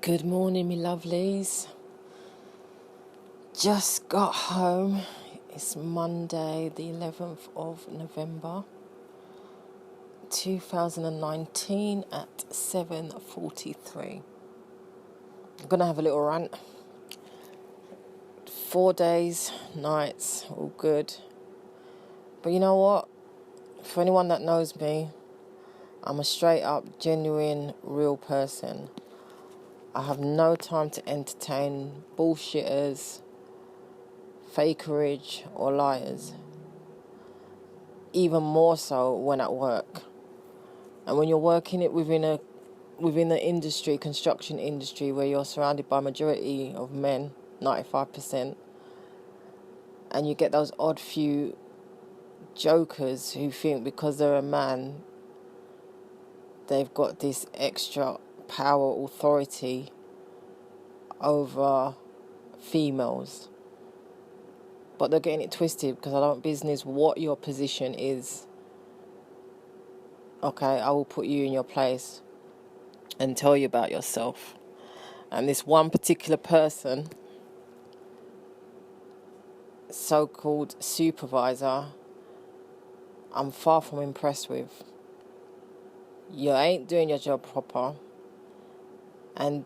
Good morning, me lovelies. Just got home. It's Monday, the 11th of November, 2019 at 7:43. I'm going to have a little rant. 4 days, nights, all good. But you know what? For anyone that knows me, I'm a straight up, genuine, real person. I have no time to entertain bullshitters, fakerage or liars. Even more so when at work. And when you're working it within the industry, construction industry, where you're surrounded by a majority of men, 95%, and you get those odd few jokers who think because they're a man, they've got this extra power, authority over females. But they're getting it twisted because I don't business what your position is. Okay, I will put you in your place and tell you about yourself. And this one particular person, so-called supervisor, I'm far from impressed with. You ain't doing your job proper. And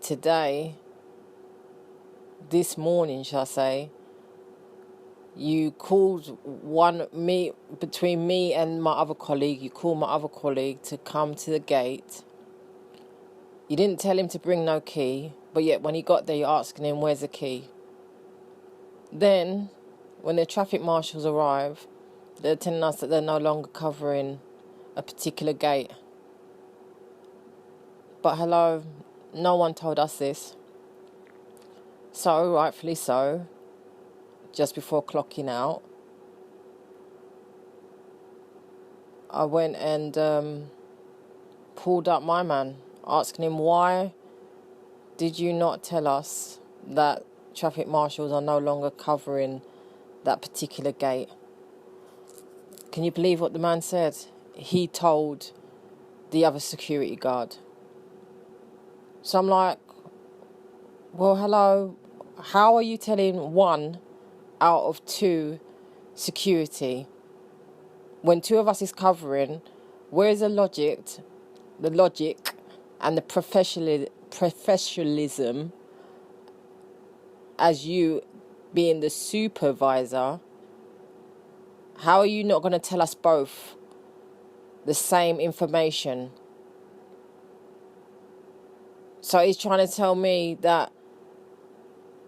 this morning, shall I say, you called between me and my other colleague, you called my other colleague to come to the gate. You didn't tell him to bring no key, but yet when he got there, you're asking him, where's the key? Then, when the traffic marshals arrive, they're telling us that they're no longer covering a particular gate. But hello, no one told us this. So, rightfully so, just before clocking out, I went and pulled up my man, asking him, why did you not tell us that traffic marshals are no longer covering that particular gate? Can you believe what the man said? He told the other security guard. So I'm like, well, hello, how are you telling one out of two security when two of us is covering? Where's the logic and the professionalism as you being the supervisor? How are you not going to tell us both the same information? So he's trying to tell me that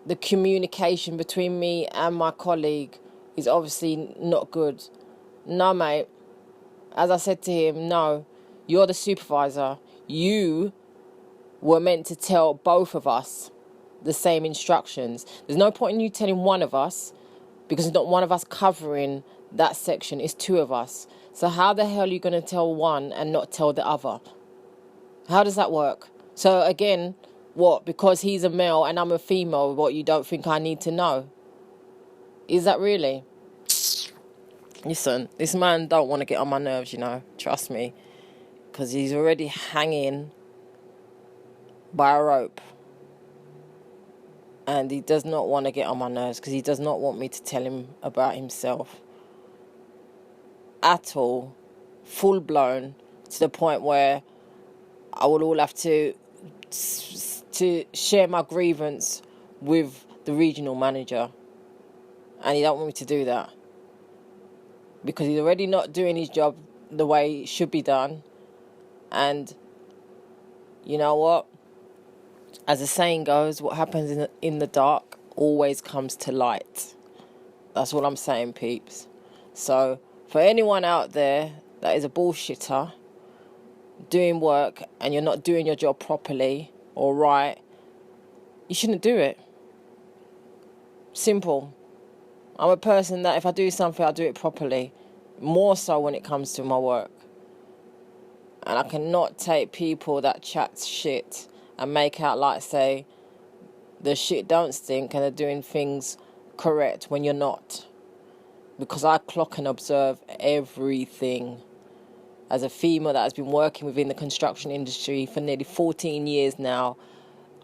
the communication between me and my colleague is obviously not good. No, mate. As I said to him, no, you're the supervisor. You were meant to tell both of us the same instructions. There's no point in you telling one of us because it's not one of us covering that section. It's two of us. So how the hell are you going to tell one and not tell the other? How does that work? So again, what? Because he's a male and I'm a female, what, you don't think I need to know? Is that really? Listen, this man don't want to get on my nerves, trust me. Because he's already hanging by a rope. And he does not want to get on my nerves because he does not want me to tell him about himself. At all. Full blown. To the point where I will all have to share my grievance with the regional manager. And he don't want me to do that. Because he's already not doing his job the way it should be done. And you know what? As the saying goes, what happens in the dark always comes to light. That's what I'm saying, peeps. So, for anyone out there that is a bullshitter, doing work and you're not doing your job properly or right, you shouldn't do it. Simple. I'm a person that if I do something, I do it properly. More so when it comes to my work. And I cannot take people that chat shit and make out like, say, the shit don't stink and they're doing things correct when you're not. Because I clock and observe everything. As a female that has been working within the construction industry for nearly 14 years now,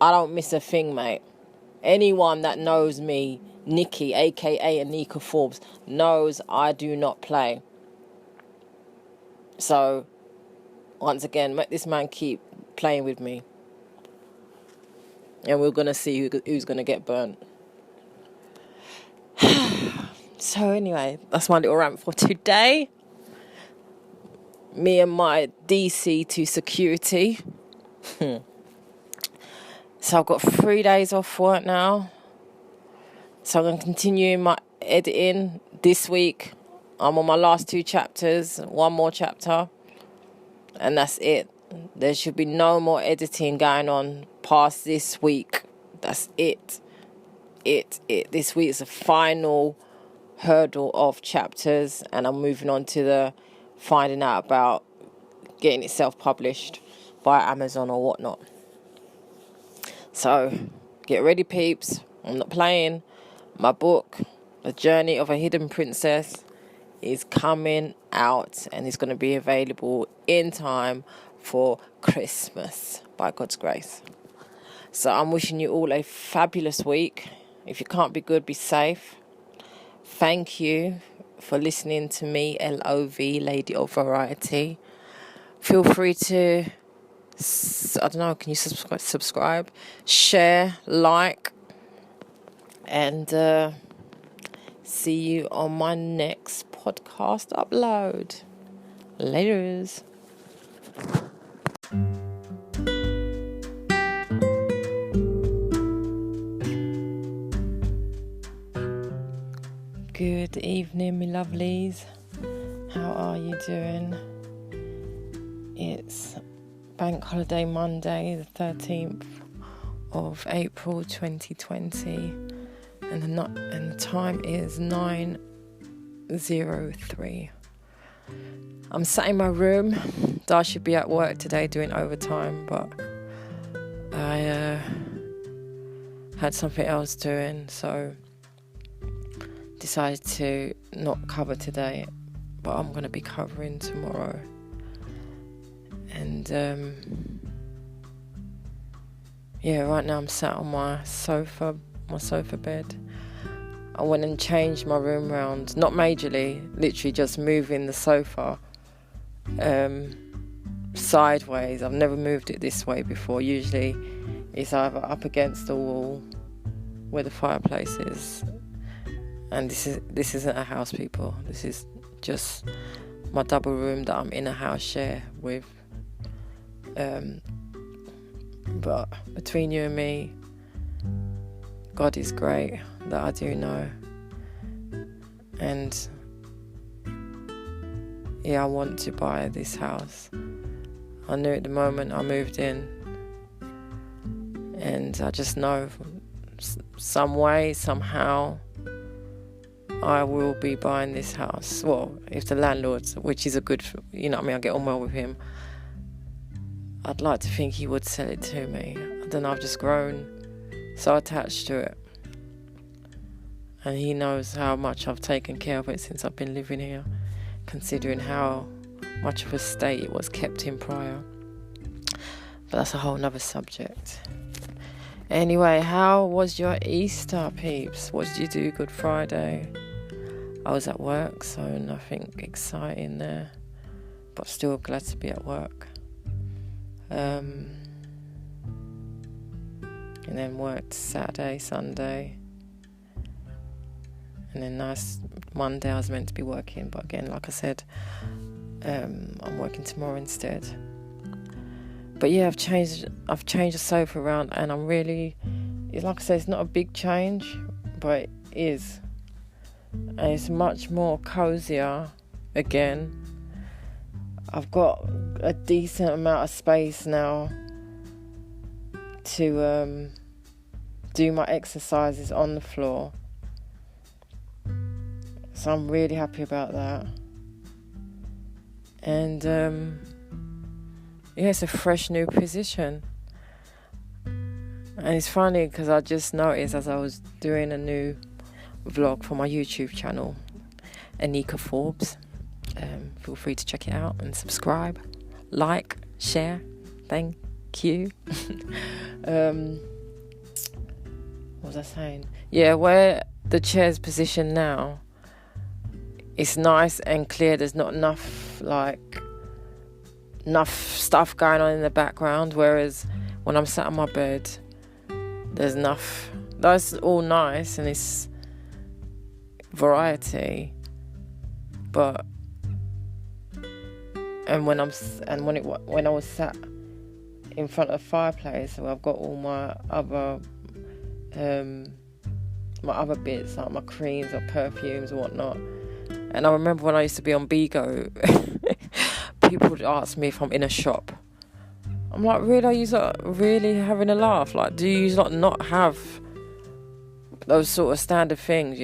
I don't miss a thing, mate. Anyone that knows me, Nikki, aka ANIKKA Forbes, knows I do not play. So, once again, let this man keep playing with me. And we're going to see who's going to get burnt. So anyway, that's my little rant for today. Me and my DC to security. So I've got 3 days off work now. So I'm going to continue my editing this week. I'm on my last 2 chapters, 1 more chapter. And that's it. There should be no more editing going on past this week. That's it. This week is the final hurdle of chapters, and I'm moving on to the finding out about getting it self-published by Amazon or whatnot. So, get ready, peeps. I'm not playing. My book, The Journey of a Hidden Princess, is coming out, and it's going to be available in time for Christmas, by God's grace. So I'm wishing you all a fabulous week. If you can't be good, be safe. Thank you for listening to me, LOV, Lady of Variety. Feel free to, I don't know, can you subscribe, share, like, and see you on my next podcast upload. Laters. Good evening, me lovelies. How are you doing? It's Bank Holiday Monday, the 13th of April 2020, and the time is 9:03. I'm sat in my room. I should be at work today doing overtime, but I had something else doing, so decided to not cover today, but I'm going to be covering tomorrow. And right now I'm sat on my sofa bed. I went and changed my room round, not majorly, literally just moving the sofa sideways. I've never moved it this way before. Usually it's either up against the wall where the fireplace is. And this isn't a house, people. This is just my double room that I'm in a house share with. But between you and me, God is great, that I do know. And I want to buy this house. I knew at the moment I moved in, and I just know some way, somehow, I will be buying this house. Well, if the landlord, which is a good, I get on well with him, I'd like to think he would sell it to me. I don't know, I've just grown so attached to it. And he knows how much I've taken care of it since I've been living here, considering how much of a state it was kept in prior. But that's a whole nother subject. Anyway, how was your Easter, peeps? What did you do Good Friday? I was at work, so nothing exciting there, but still glad to be at work. And then worked Saturday, Sunday, and then nice Monday I was meant to be working, but again, like I said, I'm working tomorrow instead. But yeah, I've changed the sofa around, and I'm really, like I said, it's not a big change, but it is. And it's much more cozier again. I've got a decent amount of space now to do my exercises on the floor. So I'm really happy about that. And it's a fresh new position. And it's funny because I just noticed as I was doing a new vlog for my YouTube channel, ANIKKA Forbes. Feel free to check it out and subscribe, like, share. Thank you. What was I saying? Yeah, where the chair's positioned now, it's nice and clear. There's not enough stuff going on in the background. Whereas when I'm sat on my bed, there's enough. That's all nice and it's variety, but when I was sat in front of the fireplace, where I've got all my other bits like my creams or perfumes or whatnot. And I remember when I used to be on Bigo, people would ask me if I'm in a shop. I'm like, really? Are you really having a laugh? Like, do you not have those sort of standard things,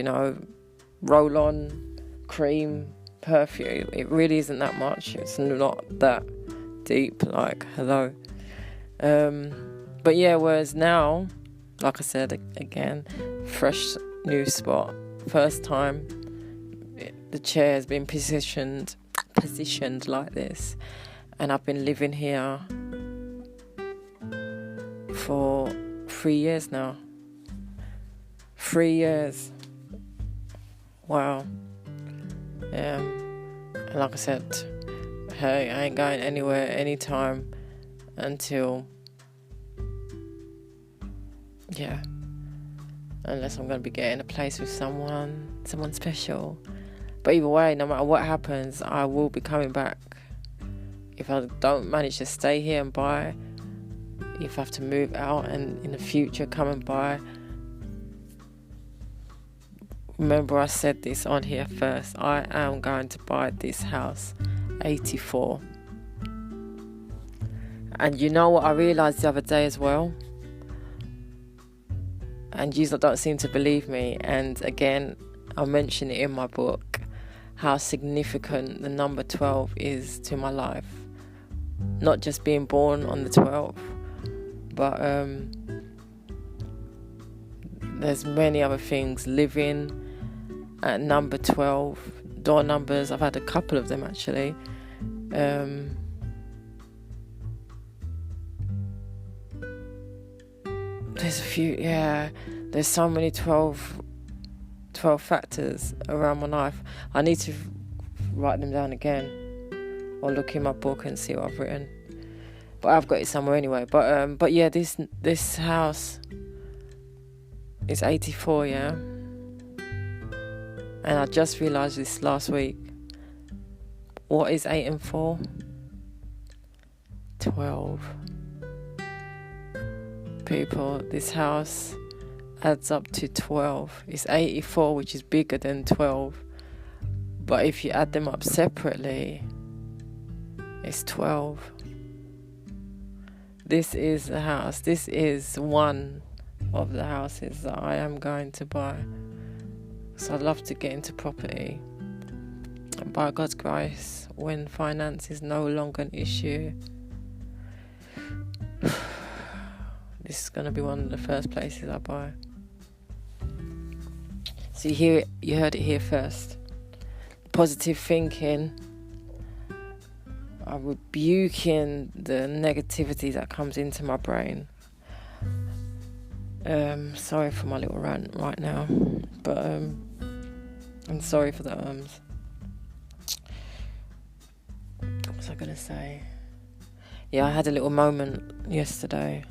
roll on, cream, perfume? It really isn't that much. It's not that deep, like, hello. But yeah, whereas now, like I said again, fresh new spot, first time the chair has been positioned like this, and I've been living here for 3 years now. 3 years. Wow. And like I said, hey, I ain't going anywhere anytime until, unless I'm going to be getting a place with someone special. But either way, no matter what happens, I will be coming back. If I don't manage to stay here and buy, if I have to move out and in the future come and buy. Remember I said this on here first, I am going to buy this house, 84. And you know what I realised the other day as well? And you don't seem to believe me. And again, I mention it in my book, how significant the number 12 is to my life. Not just being born on the 12th, but there's many other things. Living at number 12, door numbers, I've had a couple of them actually. There's a few, there's so many 12 factors around my life. I need to write them down again or look in my book and see what I've written. But I've got it somewhere anyway. But yeah, this house is 84, yeah. And I just realised this last week. What is 8 and 4? 12. People, this house adds up to 12. It's 84, which is bigger than 12. But if you add them up separately, it's 12. This is the house. This is one of the houses that I am going to buy. So I'd love to get into property. And by God's grace, when finance is no longer an issue, this is going to be one of the first places I buy. So you heard it here first. Positive thinking. I'm rebuking the negativity that comes into my brain. Sorry for my little rant right now, but I'm sorry for the ums. What was I gonna say? Yeah, I had a little moment yesterday,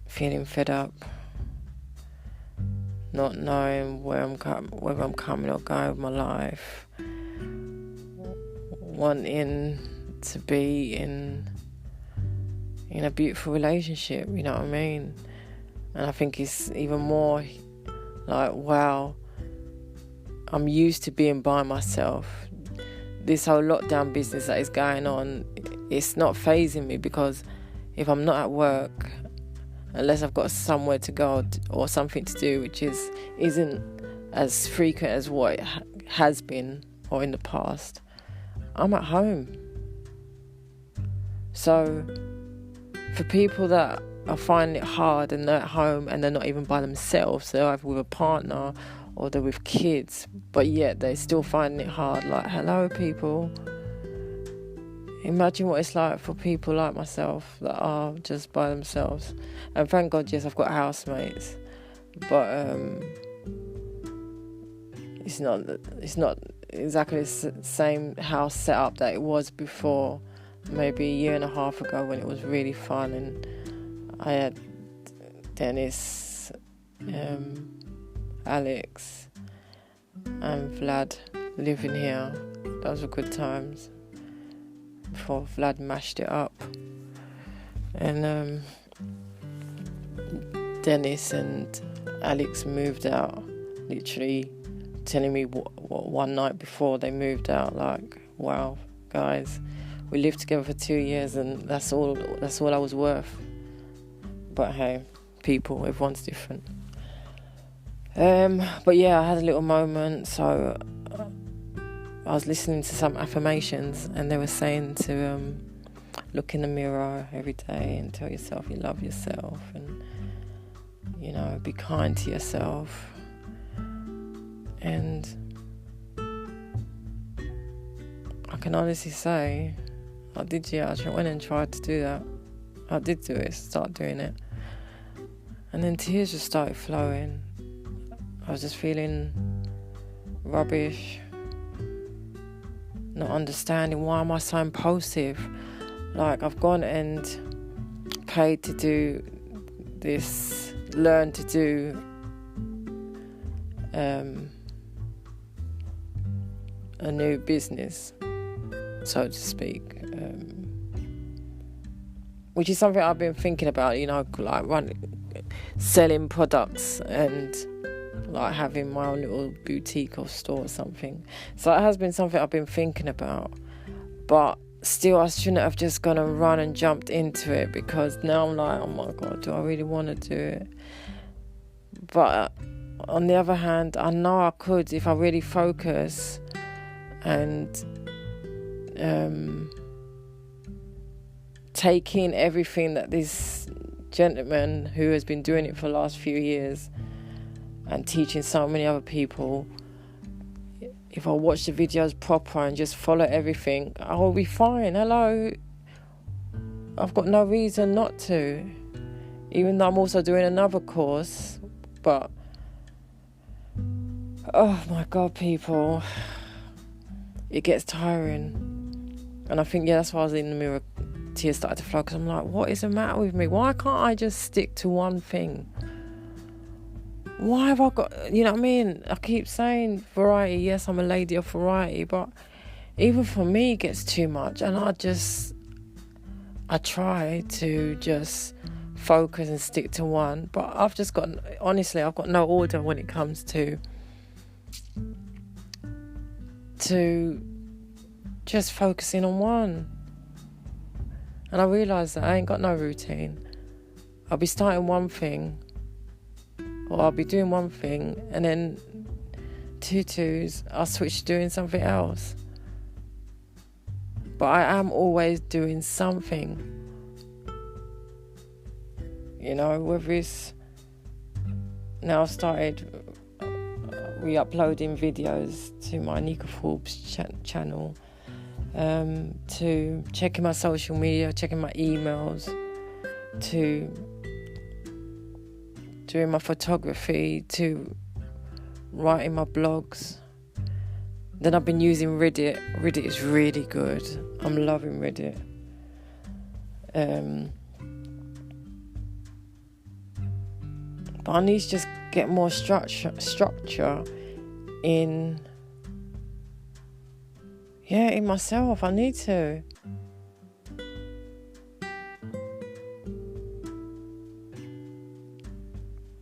feeling fed up, not knowing whether I'm coming or going with my life, wanting to be in a beautiful relationship, you know what I mean? And I think it's even more like, wow, I'm used to being by myself. This whole lockdown business that is going on, it's not fazing me, because if I'm not at work, unless I've got somewhere to go or something to do, which isn't as frequent as what it has been or in the past, I'm at home. So for people that are finding it hard and they're at home and they're not even by themselves, they're either with a partner or they're with kids, but yet they're still finding it hard, like, hello people, imagine what it's like for people like myself that are just by themselves. And thank God, yes, I've got housemates, but it's not exactly the same house setup that it was before, maybe a year and a half ago, when it was really fun, and I had Dennis, Alex and Vlad living here. Those were good times before Vlad mashed it up. And Dennis and Alex moved out, literally telling me one night before they moved out, like, wow, guys, we lived together for 2 years and that's all I was worth. But hey, people, everyone's different. But yeah, I had a little moment. So I was listening to some affirmations, and they were saying to look in the mirror every day and tell yourself you love yourself, and be kind to yourself. And I can honestly say I went and tried to do that. I did do it, start doing it, and then tears just started flowing. I was just feeling rubbish, not understanding why am I so impulsive. Like, I've gone and paid to do this, learn to do a new business, so to speak, which is something I've been thinking about, like selling products and like having my own little boutique or store or something. So it has been something I've been thinking about, but still I shouldn't have just gone and run and jumped into it, because now I'm like, oh my God, do I really want to do it? But on the other hand, I know I could if I really focus and take in everything that this gentleman who has been doing it for the last few years and teaching so many other people, if I watch the videos proper and just follow everything, I will be fine. Hello, I've got no reason not to, even though I'm also doing another course. But oh my God, people, it gets tiring. And I think, that's why I was in the mirror, tears started to flow, because I'm like, what is the matter with me? Why can't I just stick to one thing? Why have I got, you know what I mean? I keep saying variety. Yes, I'm a lady of variety, but even for me, it gets too much. And I try to just focus and stick to one. But I've got no order when it comes to just focusing on one. And I realise that I ain't got no routine. I'll be starting one thing, or I'll be doing one thing, and then I'll switch to doing something else. But I am always doing something. Whether it's now I've started re-uploading videos to my ANIKKA FORBES channel, to checking my social media, checking my emails, to doing my photography, to writing my blogs. Then I've been using Reddit. Reddit is really good. I'm loving Reddit. But I need to just get more structure in myself. I need to.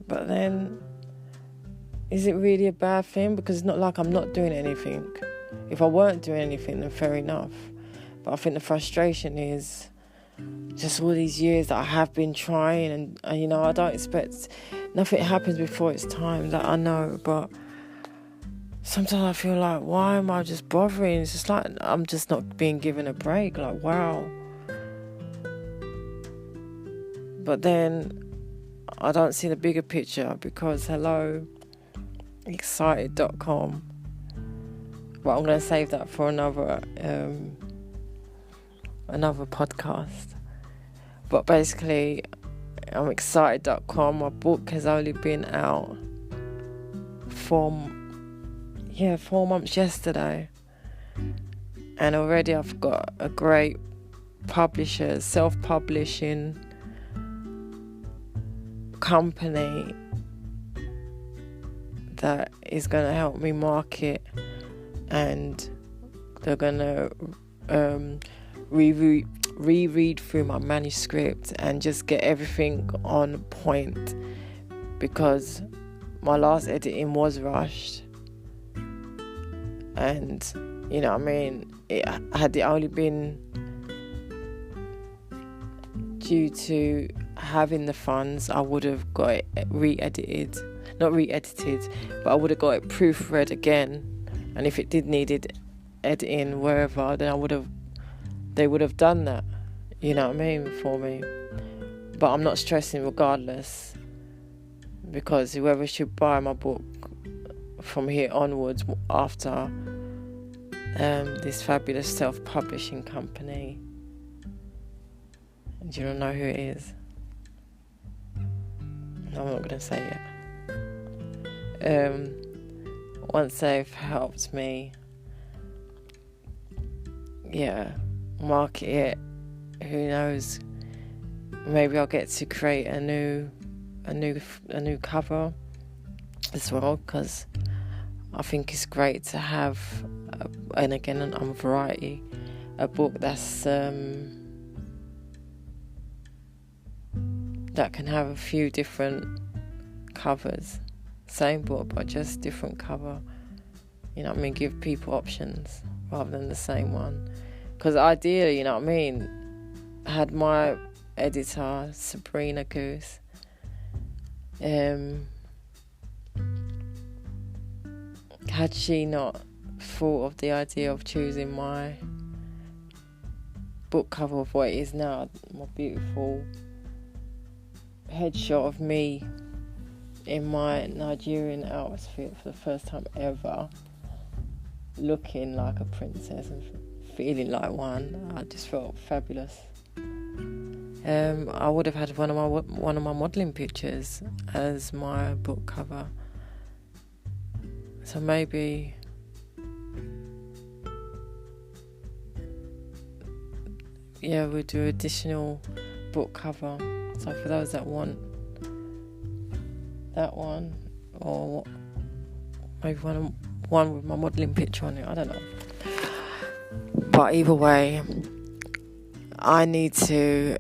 But then, is it really a bad thing? Because it's not like I'm not doing anything. If I weren't doing anything, then fair enough. But I think the frustration is just all these years that I have been trying, and I don't expect nothing happens before it's time, that I know. But sometimes I feel like, why am I just bothering? It's just like I'm just not being given a break. Like, wow. But then I don't see the bigger picture, because hello, excited.com. But I'm going to save that for another another podcast. But basically, I'm excited.com. My book has only been out for 4 months yesterday. And already I've got a great publisher, self-publishing company that is going to help me market, and they're going to reread through my manuscript and just get everything on point, because my last editing was rushed, and you know what I mean, had it only been due to having the funds, I would have got it not re-edited, but I would have got it proofread again, and if it did needed editing wherever, then they would have done that, you know what I mean, for me. But I'm not stressing regardless, because whoever should buy my book from here onwards after this fabulous self-publishing company, do you know who it is? I'm not going to say it. Once they've helped me market it, who knows, maybe I'll get to create a new cover as well, because I think it's great to have and again on variety, a book that's that can have a few different covers, same book but just different cover, you know what I mean, give people options rather than the same one. Because ideally, you know what I mean, had my editor Sabrina Goose had she not thought of the idea of choosing my book cover of what it is now, my beautiful headshot of me in my Nigerian outfit for the first time ever, looking like a princess and feeling like one, I just felt fabulous. I would have had one of my modelling pictures as my book cover. So maybe we'll do additional book cover. So for those that want that one, or maybe one with my modelling picture on it, I don't know. But either way, I need to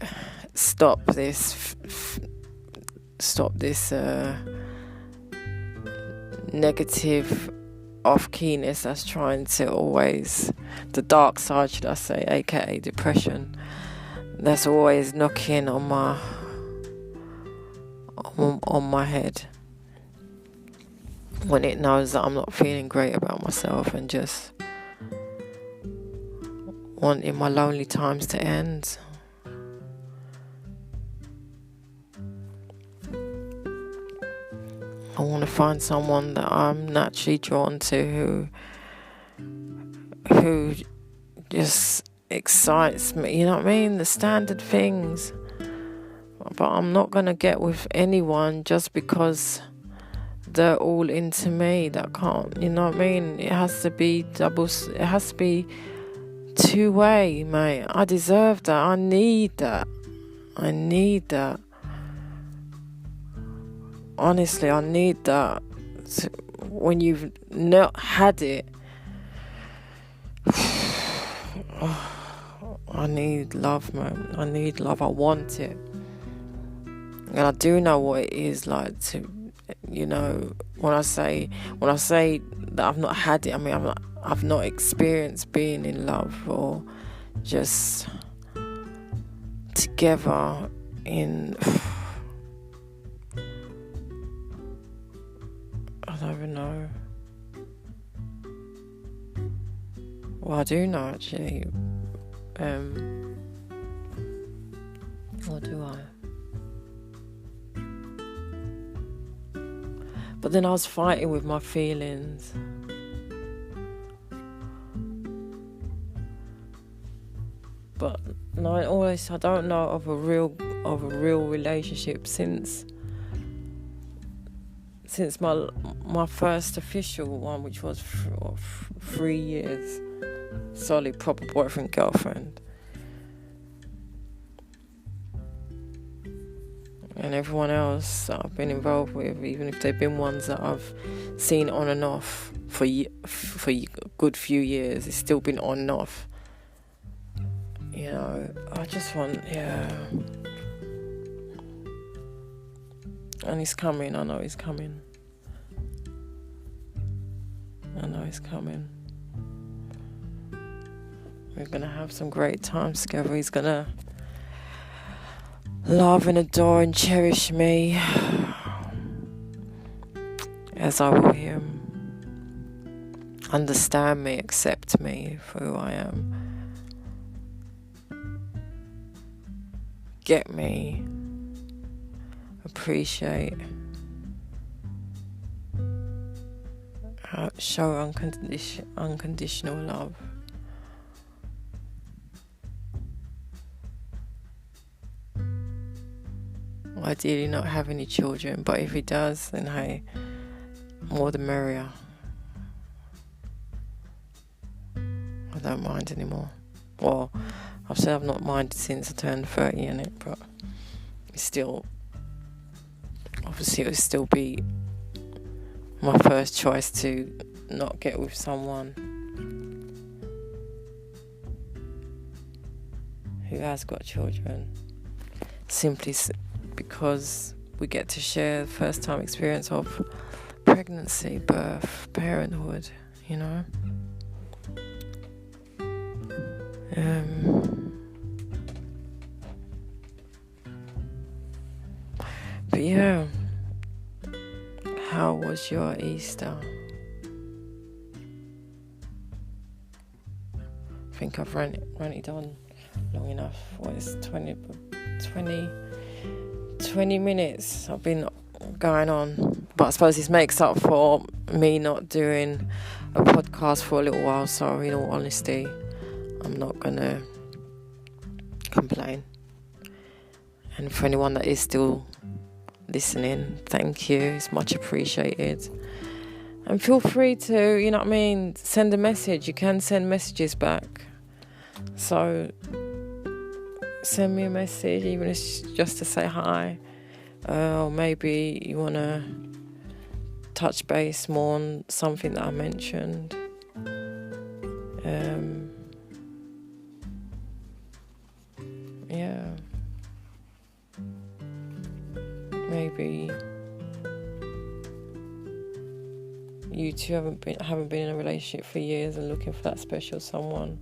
stop this negative off-keyness that's trying to always, the dark side should I say, aka depression, that's always knocking on my head when it knows that I'm not feeling great about myself, and just wanting my lonely times to end. I want to find someone that I'm naturally drawn to, who just excites me, you know what I mean, the standard things. But I'm not going to get with anyone just because they're all into me. That can't, you know what I mean, it has to be two-way, mate. I deserve that. I need that. Honestly, I need that. When you've not had it, I need love, man. I need love. I want it. And I do know what it is like to, you know, when I say that I've not had it, I mean, I've not experienced being in love or just together in, I don't even know. Well, I do know actually. Or do I? But then I was fighting with my feelings. But And I don't know of a real relationship since my first official one, which was 3 years, solid proper boyfriend girlfriend. And everyone else that I've been involved with, even if they've been ones that I've seen on and off for a good few years, it's still been on and off. You know, I just want, and he's coming. I know he's coming. We're going to have some great times together. He's going to love and adore and cherish me as I will him. Understand me, accept me for who I am. Get me, appreciate, show unconditional love. Ideally not have any children, but if he does, then hey, more the merrier. I don't mind anymore. Well, I've said I've not minded since I turned 30 innit, but it's still, obviously it would still be my first choice to not get with someone who has got children, simply because we get to share the first time experience of pregnancy, birth, parenthood, you know. But yeah, how was your Easter? I think I've run it on long enough. What is 20 minutes I've been going on, but I suppose this makes up for me not doing a podcast for a little while, so in all honesty I'm not gonna complain. And for anyone that is still listening, thank you, it's much appreciated. And feel free to, you know what I mean, send a message. You can send messages back, so send me a message, even if it's just to say hi, or maybe you want to touch base more on something that I mentioned. Maybe you two haven't been in a relationship for years and looking for that special someone,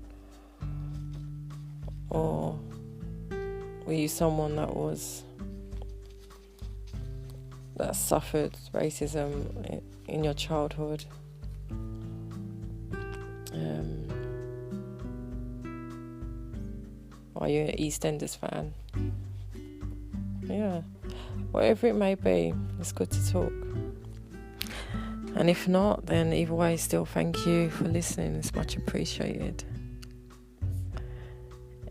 or were you someone that suffered racism in your childhood? Are you an EastEnders fan? Yeah, whatever it may be, it's good to talk. And if not, then either way, still thank you for listening. It's much appreciated.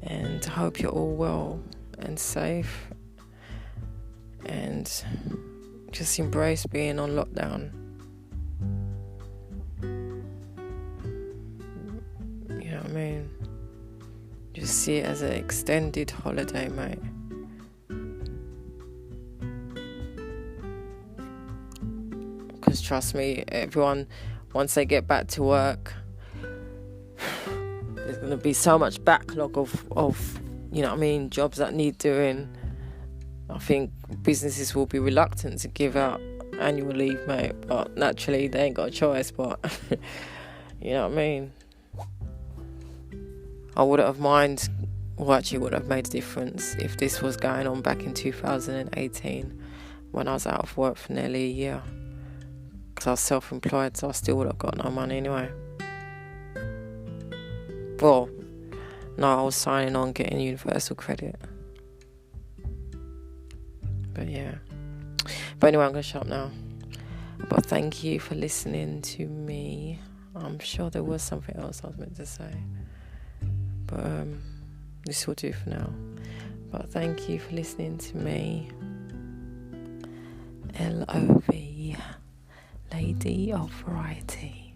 And I hope you're all well and safe, and just embrace being on lockdown. You know what I mean? Just see it as an extended holiday, mate. Because trust me, everyone, once they get back to work, there's going to be so much backlog of you know what I mean, jobs that need doing. I think businesses will be reluctant to give out annual leave, mate, but naturally they ain't got a choice, but you know what I mean. I wouldn't have minded, well, actually would have made a difference if this was going on back in 2018 when I was out of work for nearly a year, because I was self-employed, so I still would have got no money anyway. Well, no, I was signing on getting universal credit. But yeah. But anyway, I'm going to shut up now. But thank you for listening to me. I'm sure there was something else I was meant to say. But this will do for now. But thank you for listening to me. LOV, Lady of Variety.